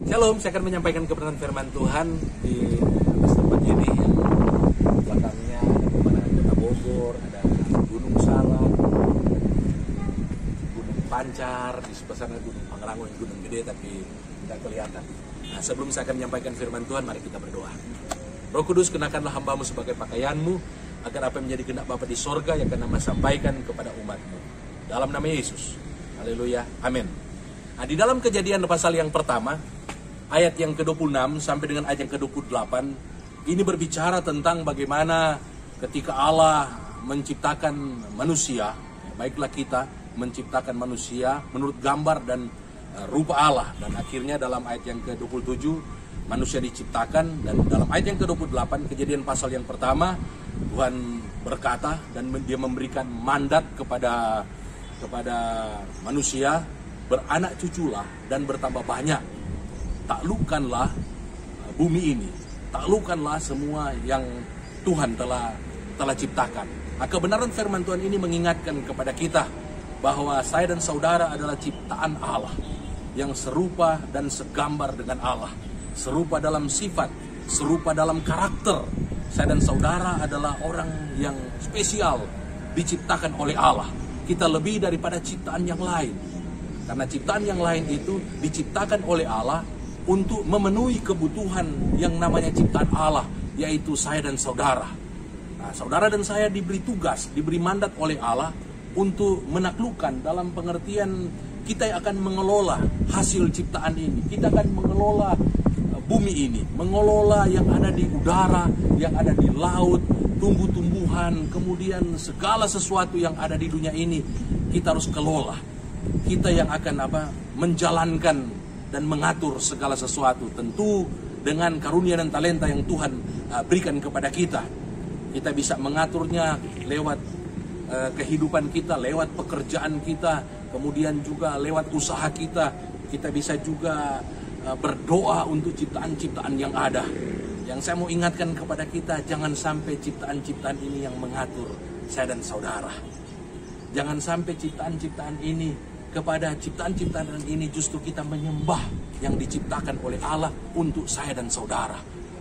Shalom, saya akan menyampaikan kebenaran firman Tuhan di tempat ini yang belakangnya ada pemandangan kota Bogor, ada Gunung Salak, Gunung Pancar, di sebelah sana Gunung Pangrango, Gunung Gede tapi tidak kelihatan. Nah, sebelum saya akan menyampaikan firman Tuhan, mari kita berdoa. Roh Kudus, kenakanlah hambamu sebagai pakaianmu, agar apa yang menjadi kehendak Bapa di sorga yang akan nama sampaikan kepada umatmu. Dalam nama Yesus. Haleluya. Amin. Nah, di dalam Kejadian pasal yang pertama, ayat yang ke-26 sampai dengan ayat yang ke-28, ini berbicara tentang bagaimana ketika Allah menciptakan manusia, baiklah kita menciptakan manusia menurut gambar dan rupa Allah. Dan akhirnya dalam ayat yang ke-27, manusia diciptakan. Dan dalam ayat yang ke-28, Kejadian pasal yang pertama, Tuhan berkata dan dia memberikan mandat kepada manusia, beranak cuculah dan bertambah banyak. Taklukkanlah bumi ini, taklukkanlah semua yang Tuhan telah ciptakan. Nah, kebenaran firman Tuhan ini mengingatkan kepada kita bahwa saya dan saudara adalah ciptaan Allah yang serupa dan segambar dengan Allah, serupa dalam sifat, serupa dalam karakter. Saya dan saudara adalah orang yang spesial, diciptakan oleh Allah. Kita lebih daripada ciptaan yang lain, karena ciptaan yang lain itu diciptakan oleh Allah untuk memenuhi kebutuhan yang namanya ciptaan Allah, yaitu saya dan saudara. Nah, saudara dan saya diberi tugas, diberi mandat oleh Allah untuk menaklukkan, dalam pengertian kita yang akan mengelola hasil ciptaan ini. Kita akan mengelola bumi ini, mengelola yang ada di udara, yang ada di laut, tumbuh-tumbuhan, kemudian segala sesuatu yang ada di dunia ini kita harus kelola. Kita yang akan menjalankan dan mengatur segala sesuatu, tentu dengan karunia dan talenta yang Tuhan berikan kepada kita. Kita bisa mengaturnya lewat kehidupan kita, lewat pekerjaan kita, kemudian juga lewat usaha kita. Kita bisa juga berdoa untuk ciptaan-ciptaan yang ada. Yang saya mau ingatkan kepada kita, jangan sampai ciptaan-ciptaan ini yang mengatur saya dan saudara. Jangan sampai ciptaan-ciptaan ini, kepada ciptaan-ciptaan ini justru kita menyembah yang diciptakan oleh Allah untuk saya dan saudara.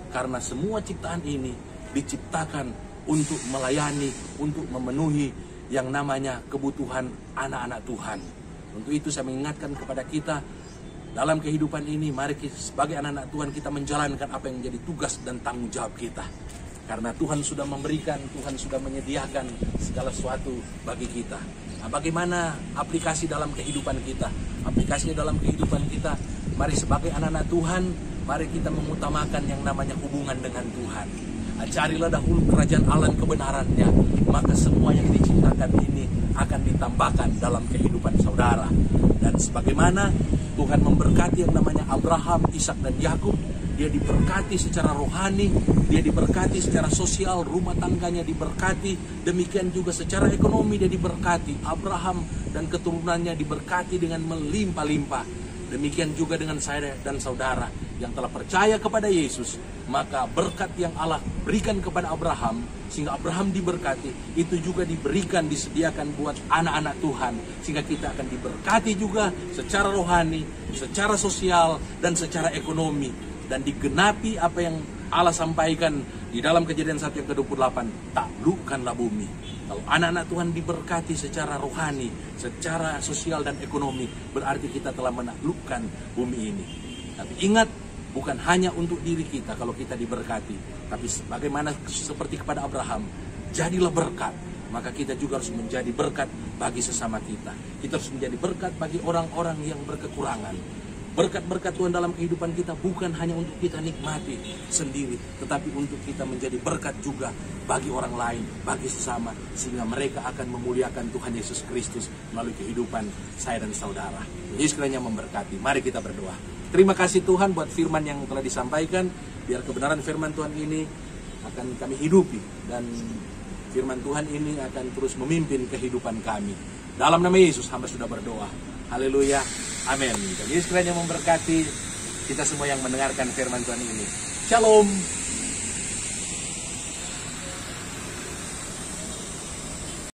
Karena semua ciptaan ini diciptakan untuk melayani, untuk memenuhi yang namanya kebutuhan anak-anak Tuhan. Untuk itu saya mengingatkan kepada kita, dalam kehidupan ini mari kita, sebagai anak-anak Tuhan, kita menjalankan apa yang menjadi tugas dan tanggung jawab kita. Karena Tuhan sudah memberikan, Tuhan sudah menyediakan segala sesuatu bagi kita. Nah, bagaimana aplikasi dalam kehidupan kita? Aplikasinya dalam kehidupan kita, mari sebagai anak-anak Tuhan, mari kita mengutamakan yang namanya hubungan dengan Tuhan. Nah, carilah dahulu kerajaan Allah dan kebenarannya, maka semua yang diciptakan ini akan ditambahkan dalam kehidupan saudara. Dan sebagaimana Tuhan memberkati yang namanya Abraham, Ishak dan Yakub, dia diberkati secara rohani, dia diberkati secara sosial, rumah tangganya diberkati, demikian juga secara ekonomi dia diberkati. Abraham dan keturunannya diberkati dengan melimpah-limpah. Demikian juga dengan saya dan saudara yang telah percaya kepada Yesus, maka berkat yang Allah berikan kepada Abraham, sehingga Abraham diberkati, itu juga diberikan, disediakan buat anak-anak Tuhan, sehingga kita akan diberkati juga secara rohani, secara sosial, dan secara ekonomi. Dan digenapi apa yang Allah sampaikan di dalam Kejadian 1 yang ke-28, taklukkanlah bumi. Kalau anak-anak Tuhan diberkati secara rohani, secara sosial dan ekonomi, berarti kita telah menaklukkan bumi ini. Tapi ingat, bukan hanya untuk diri kita kalau kita diberkati, tapi sebagaimana seperti kepada Abraham, jadilah berkat. Maka kita juga harus menjadi berkat bagi sesama kita. Kita harus menjadi berkat bagi orang-orang yang berkekurangan. Berkat-berkat Tuhan dalam kehidupan kita bukan hanya untuk kita nikmati sendiri, tetapi untuk kita menjadi berkat juga bagi orang lain, bagi sesama, sehingga mereka akan memuliakan Tuhan Yesus Kristus melalui kehidupan saya dan saudara. Yesus kiranya memberkati. Mari kita berdoa. Terima kasih Tuhan buat firman yang telah disampaikan. Biar kebenaran firman Tuhan ini akan kami hidupi, dan firman Tuhan ini akan terus memimpin kehidupan kami. Dalam nama Yesus hamba sudah berdoa. Haleluya. Amin. Dan Yesus kiranya memberkati kita semua yang mendengarkan firman Tuhan ini. Shalom.